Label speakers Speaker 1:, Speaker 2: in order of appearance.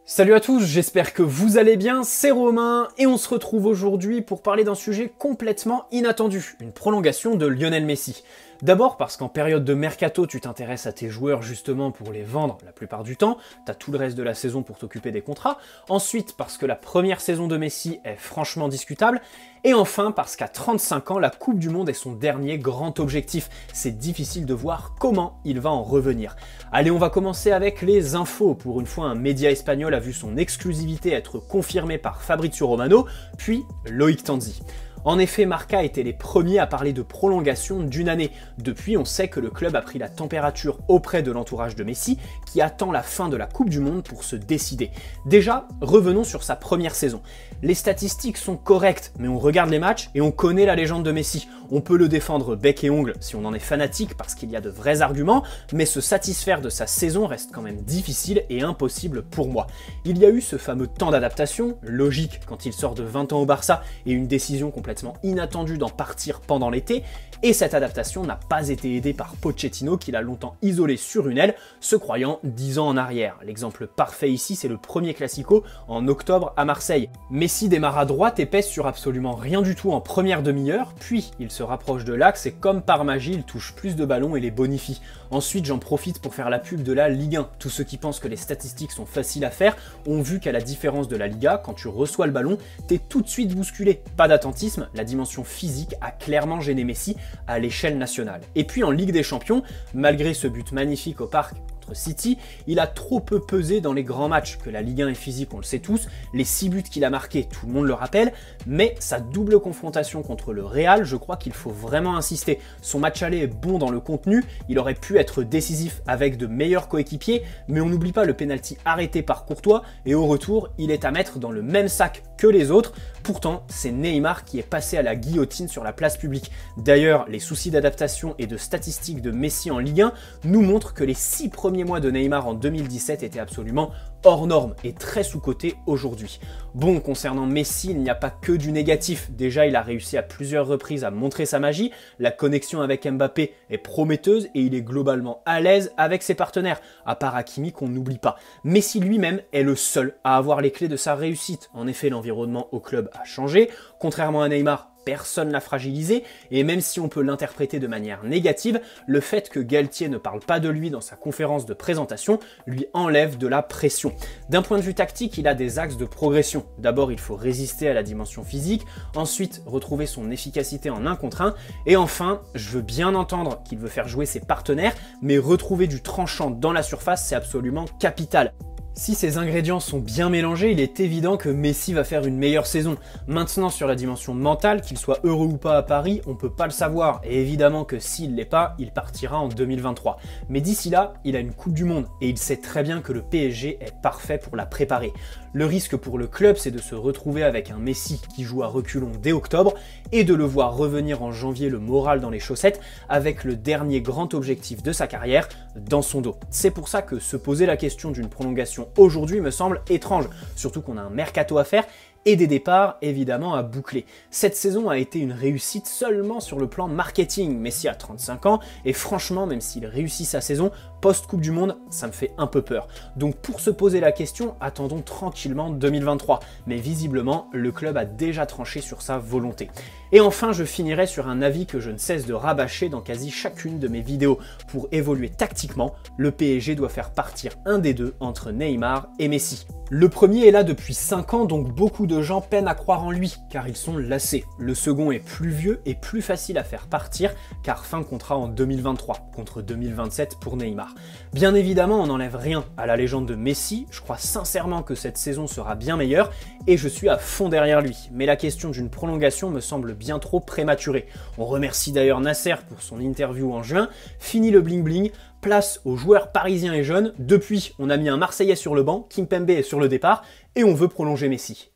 Speaker 1: Salut à tous, j'espère que vous allez bien, c'est Romain et on se retrouve aujourd'hui pour parler d'un sujet complètement inattendu, une prolongation de Lionel Messi. D'abord parce qu'en période de mercato, tu t'intéresses à tes joueurs justement pour les vendre la plupart du temps, t'as tout le reste de la saison pour t'occuper des contrats. Ensuite parce que la première saison de Messi est franchement discutable. Et enfin parce qu'à 35 ans, la Coupe du Monde est son dernier grand objectif. C'est difficile de voir comment il va en revenir. Allez, on va commencer avec les infos. Pour une fois, un média espagnol a vu son exclusivité être confirmée par Fabrizio Romano, puis Loïc Tanzi. En effet, Marca était les premiers à parler de prolongation d'une année. Depuis, on sait que le club a pris la température auprès de l'entourage de Messi, qui attend la fin de la Coupe du Monde pour se décider. Déjà, revenons sur sa première saison. Les statistiques sont correctes, mais on regarde les matchs et on connaît la légende de Messi. On peut le défendre bec et ongle si on en est fanatique parce qu'il y a de vrais arguments, mais se satisfaire de sa saison reste quand même difficile et impossible pour moi. Il y a eu ce fameux temps d'adaptation, logique quand il sort de 20 ans au Barça et une décision complètement inattendue d'en partir pendant l'été, et cette adaptation n'a pas été aidée par Pochettino qui l'a longtemps isolé sur une aile, se croyant 10 ans en arrière. L'exemple parfait ici, c'est le premier Classico en octobre à Marseille. Messi démarre à droite et pèse sur absolument rien du tout en première demi-heure, puis il se rapproche de l'axe et comme par magie, il touche plus de ballons et les bonifie. Ensuite, j'en profite pour faire la pub de la Ligue 1. Tous ceux qui pensent que les statistiques sont faciles à faire ont vu qu'à la différence de la Liga, quand tu reçois le ballon, t'es tout de suite bousculé. Pas d'attentisme, la dimension physique a clairement gêné Messi à l'échelle nationale. Et puis en Ligue des Champions, malgré ce but magnifique au parc contre City, il a trop peu pesé dans les grands matchs, que la Ligue 1 est physique, on le sait tous, les 6 buts qu'il a marqués, tout le monde le rappelle, mais sa double confrontation contre le Real, je crois qu'il faut vraiment insister. Son match aller est bon dans le contenu, il aurait pu être décisif avec de meilleurs coéquipiers, mais on n'oublie pas le pénalty arrêté par Courtois, et au retour, il est à mettre dans le même sac que les autres. Pourtant, c'est Neymar qui est passé à la guillotine sur la place publique. D'ailleurs, les soucis d'adaptation et de statistiques de Messi en Ligue 1 nous montrent que les 6 premiers mois de Neymar en 2017 étaient absolument hors norme et très sous-coté aujourd'hui. Bon, concernant Messi, il n'y a pas que du négatif. Déjà, il a réussi à plusieurs reprises à montrer sa magie, la connexion avec Mbappé est prometteuse et il est globalement à l'aise avec ses partenaires, à part Hakimi qu'on n'oublie pas. Messi lui-même est le seul à avoir les clés de sa réussite. En effet, l'environnement au club a changé. Contrairement à Neymar, personne l'a fragilisé, et même si on peut l'interpréter de manière négative, le fait que Galtier ne parle pas de lui dans sa conférence de présentation lui enlève de la pression. D'un point de vue tactique, il a des axes de progression. D'abord, il faut résister à la dimension physique, ensuite retrouver son efficacité en 1 contre 1, et enfin, je veux bien entendre qu'il veut faire jouer ses partenaires, mais retrouver du tranchant dans la surface, c'est absolument capital. Si ces ingrédients sont bien mélangés, il est évident que Messi va faire une meilleure saison. Maintenant, sur la dimension mentale, qu'il soit heureux ou pas à Paris, on peut pas le savoir. Et évidemment que s'il l'est pas, il partira en 2023. Mais d'ici là, il a une Coupe du Monde et il sait très bien que le PSG est parfait pour la préparer. Le risque pour le club, c'est de se retrouver avec un Messi qui joue à reculons dès octobre et de le voir revenir en janvier le moral dans les chaussettes avec le dernier grand objectif de sa carrière dans son dos. C'est pour ça que se poser la question d'une prolongation aujourd'hui me semble étrange, surtout qu'on a un mercato à faire et des départs évidemment à boucler. Cette saison a été une réussite seulement sur le plan marketing. Messi a 35 ans et franchement, même s'il réussit sa saison, post-Coupe du Monde, ça me fait un peu peur. Donc pour se poser la question, attendons tranquillement 2023. Mais visiblement, le club a déjà tranché sur sa volonté. Et enfin, je finirai sur un avis que je ne cesse de rabâcher dans quasi chacune de mes vidéos. Pour évoluer tactiquement, le PSG doit faire partir un des deux entre Neymar et Messi. Le premier est là depuis 5 ans, donc beaucoup de gens peinent à croire en lui, car ils sont lassés. Le second est plus vieux et plus facile à faire partir, car fin contrat en 2023, contre 2027 pour Neymar. Bien évidemment, on n'enlève rien à la légende de Messi, je crois sincèrement que cette saison sera bien meilleure, et je suis à fond derrière lui. Mais la question d'une prolongation me semble bien trop prématurée. On remercie d'ailleurs Nasser pour son interview en juin, fini le bling bling, place aux joueurs parisiens et jeunes. Depuis, on a mis un Marseillais sur le banc, Kimpembe est sur le départ, et on veut prolonger Messi.